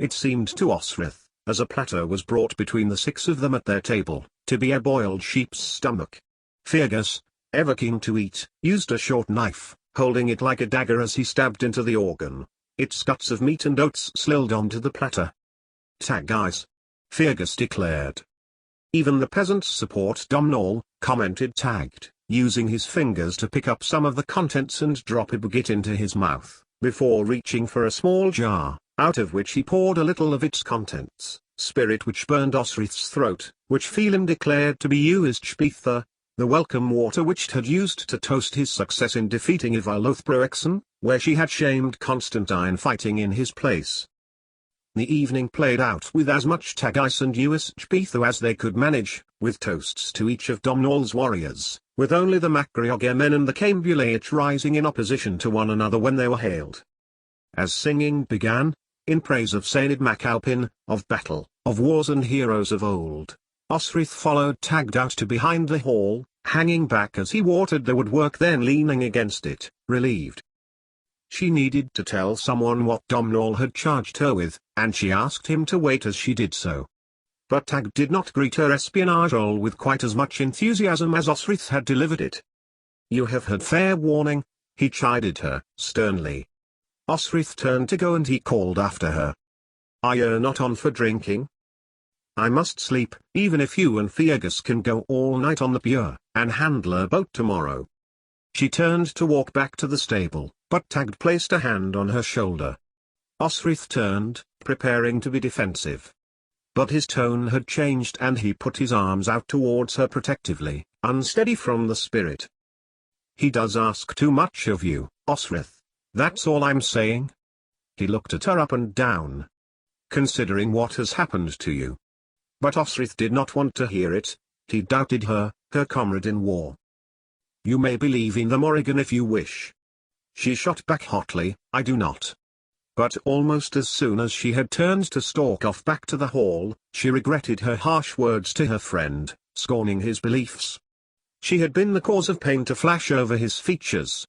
it seemed to Osrith, as a platter was brought between the six of them at their table, to be a boiled sheep's stomach. Fergus, ever keen to eat, used a short knife, holding it like a dagger as he stabbed into the organ. Its guts of meat and oats slilled onto the platter. "Tag guys," Fergus declared. "Even the peasants support Domhnall," commented Tagged, using his fingers to pick up some of the contents and drop a bit into his mouth, before reaching for a small jar, out of which he poured a little of its contents, spirit which burned Osrith's throat, which Phelim declared to be Uischbetha, the welcome water which had used to toast his success in defeating Ivar Lothbrokson, where she had shamed Constantine fighting in his place. The evening played out with as much Tagice and Uischbetha as they could manage, with toasts to each of Domhnall's warriors, with only the Macrioge men and the Cambulate rising in opposition to one another when they were hailed. As singing began, in praise of Sained Macalpin, of battle, of wars and heroes of old, Osrith followed Tagged out to behind the hall, hanging back as he watered the woodwork, then leaning against it, relieved. She needed to tell someone what Domhnall had charged her with, and she asked him to wait as she did so. But Tagged did not greet her espionage role with quite as much enthusiasm as Osrith had delivered it. "You have had fair warning," he chided her, sternly. Osrith turned to go and he called after her. "Are you not on for drinking? I must sleep, even if you and Fergus can go all night on the Bure, and handle a boat tomorrow." She turned to walk back to the stable, but Tagged placed a hand on her shoulder. Osrith turned, preparing to be defensive. But his tone had changed and he put his arms out towards her protectively, unsteady from the spirit. "He does ask too much of you, Osrith, that's all I'm saying." He looked at her up and down. "Considering what has happened to you." But Osrith did not want to hear it. He doubted her, her comrade in war. "You may believe in the Morrigan if you wish." She shot back hotly, "I do not." But almost as soon as she had turned to stalk off back to the hall, she regretted her harsh words to her friend, scorning his beliefs. She had been the cause of pain to flash over his features.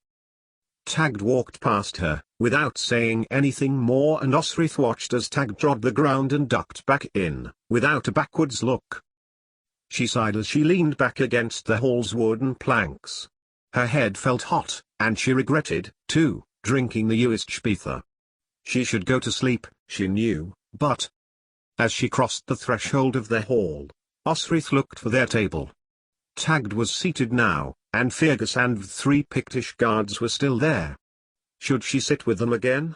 Tagged walked past her, without saying anything more, and Osrith watched as Tagged trod the ground and ducked back in, without a backwards look. She sighed as she leaned back against the hall's wooden planks. Her head felt hot, and she regretted, too, drinking the Uischbetha. She should go to sleep, she knew, but... As she crossed the threshold of the hall, Osrith looked for their table. Tagged was seated now, and Fergus and 3 Pictish guards were still there. Should she sit with them again?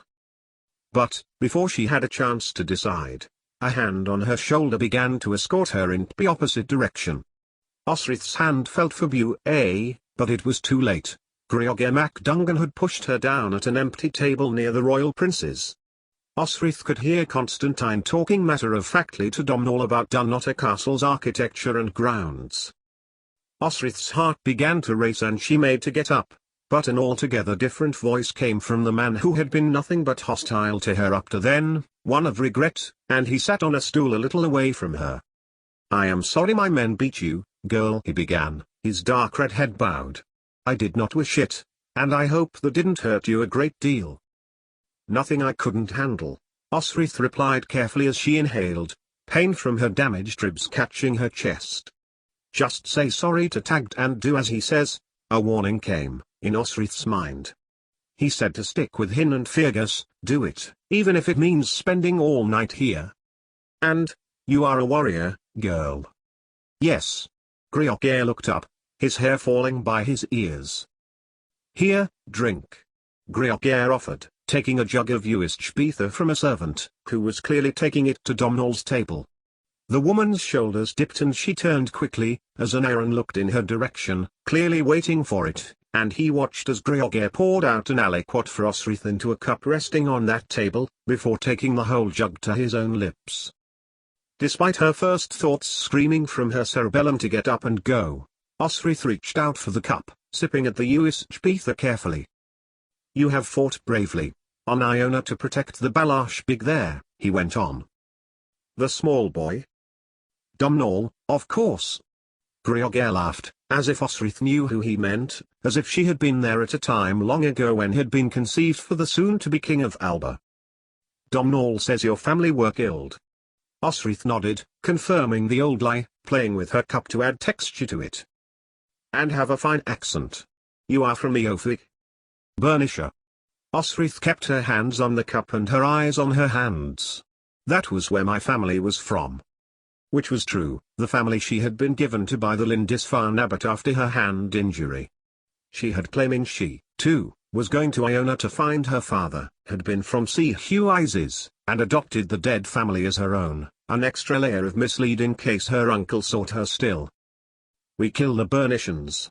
But, before she had a chance to decide, a hand on her shoulder began to escort her in the opposite direction. Osrith's hand felt for Bue, but it was too late. Greoge MacDungan had pushed her down at an empty table near the royal princes. Osrith could hear Constantine talking matter-of-factly to Domhnall about Dunnottar Castle's architecture and grounds. Osrith's heart began to race and she made to get up, but an altogether different voice came from the man who had been nothing but hostile to her up to then, one of regret, and he sat on a stool a little away from her. "I am sorry my men beat you, girl," he began, his dark red head bowed. "I did not wish it, and I hope that didn't hurt you a great deal." "Nothing I couldn't handle," Osrith replied carefully as she inhaled, pain from her damaged ribs catching her chest. "Just say sorry to Tagged and do as he says." A warning came, in Osrith's mind. He said to stick with Hin and Fergus, do it, even if it means spending all night here. "And, you are a warrior, girl?" "Yes." Greoge looked up, his hair falling by his ears. "Here, drink." Greoge offered, taking a jug of Uischbetha from a servant, who was clearly taking it to Domhnall's table. The woman's shoulders dipped and she turned quickly, as an Aaron looked in her direction, clearly waiting for it, and he watched as Greoge poured out an aliquot for Osrith into a cup resting on that table, before taking the whole jug to his own lips. Despite her first thoughts screaming from her cerebellum to get up and go, Osrith reached out for the cup, sipping at the Uischbetha carefully. "You have fought bravely, on Iona to protect the Balash Big there," he went on. "The small boy?" "Domhnall, of course." Greoge laughed, as if Osrith knew who he meant, as if she had been there at a time long ago when he had been conceived for the soon-to-be king of Alba. Domhnall says your family were killed. Osrith nodded, confirming the old lie, playing with her cup to add texture to it. And have a fine accent. You are from Eofig? Bernisher. Osrith kept her hands on the cup and her eyes on her hands. That was where my family was from. Which was true, the family she had been given to by the Lindisfarne abbot after her hand injury. She had claiming she, too, was going to Iona to find her father, had been from Sea Huises, and adopted the dead family as her own, an extra layer of mislead in case her uncle sought her still. We kill the Bernicians.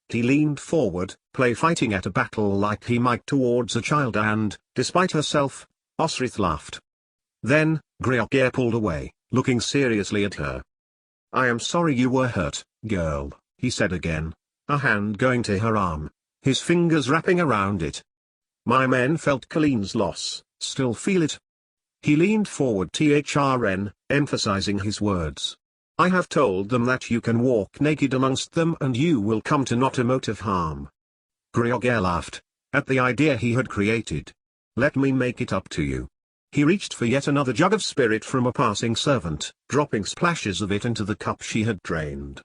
He leaned forward, play fighting at a battle like he might towards a child and, despite herself, Osrith laughed. Then, Griogr pulled away, looking seriously at her. I am sorry you were hurt, girl, he said again, a hand going to her arm, his fingers wrapping around it. My men felt Colleen's loss, still feel it. He leaned forward THRN, emphasizing his words. I have told them that you can walk naked amongst them and you will come to not emotive harm. Griogr laughed, at the idea he had created. Let me make it up to you. He reached for yet another jug of spirit from a passing servant, dropping splashes of it into the cup she had drained.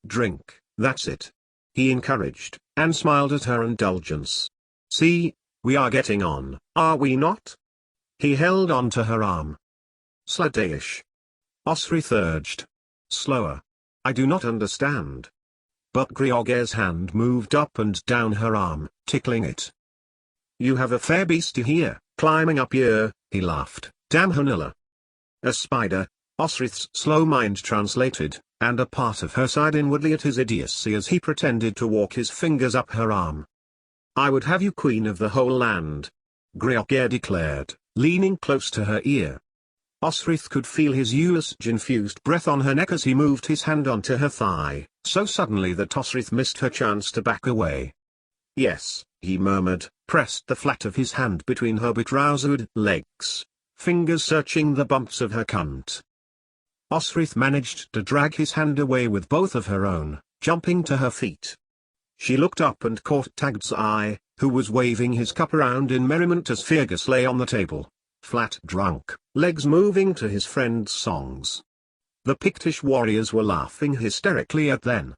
Drink, that's it. He encouraged, and smiled at her indulgence. See, we are getting on, are we not? He held on to her arm. Sladayish. Osrith urged. Slower. I do not understand. But Griogr's hand moved up and down her arm, tickling it. You have a fair beast here, climbing up here, he laughed, damn Hanilla. A spider, Osrith's slow mind translated, and a part of her sighed inwardly at his idiocy as he pretended to walk his fingers up her arm. I would have you queen of the whole land, Griogr declared, leaning close to her ear. Osrith could feel his usage-infused breath on her neck as he moved his hand onto her thigh, so suddenly that Osrith missed her chance to back away. Yes, he murmured, pressed the flat of his hand between her betroused legs, fingers searching the bumps of her cunt. Osrith managed to drag his hand away with both of her own, jumping to her feet. She looked up and caught Tagd's eye, who was waving his cup around in merriment as Fergus lay on the table, flat drunk, legs moving to his friend's songs. The Pictish warriors were laughing hysterically at then.